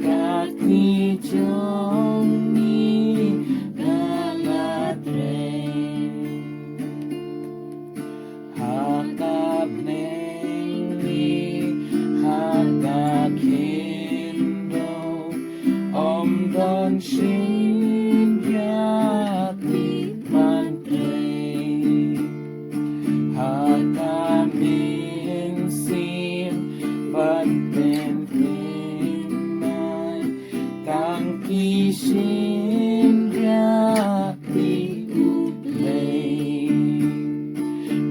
kaki Johnny Galadre Hakabnengli Hakakindo Om Don Shin Yati Mantre Hakamin Sin Batten Kang Kishin Yati Uplay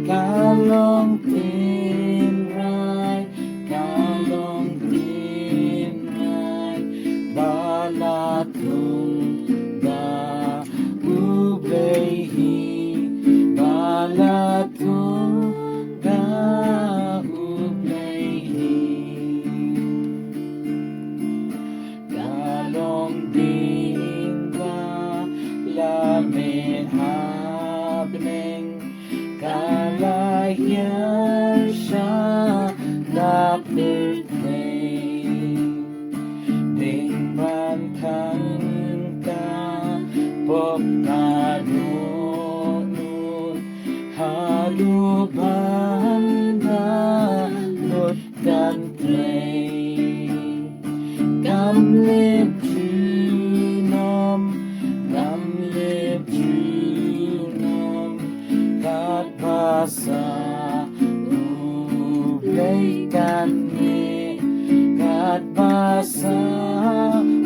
Kalong Tin Rai Kalong Tin Rai Balatung Da Ublehi Balatung Da Ublehi Kalong Dingwa Lamin Habneng Kalayar siya Dapit Ding Bantan Ka Pop Kanunun Haluban Da Lut Dan Gamlip Junom Gamlip Junom Kat Basa Ublay Kani Kat Basa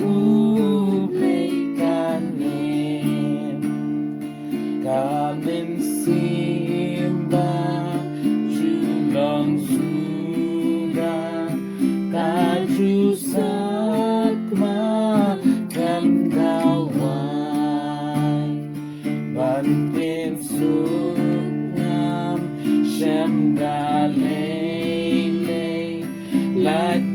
Ublay Kani Kamin Simba Julong Suda Kaju Sakma Kandawai Bantin Sunnam Shem Dalele Like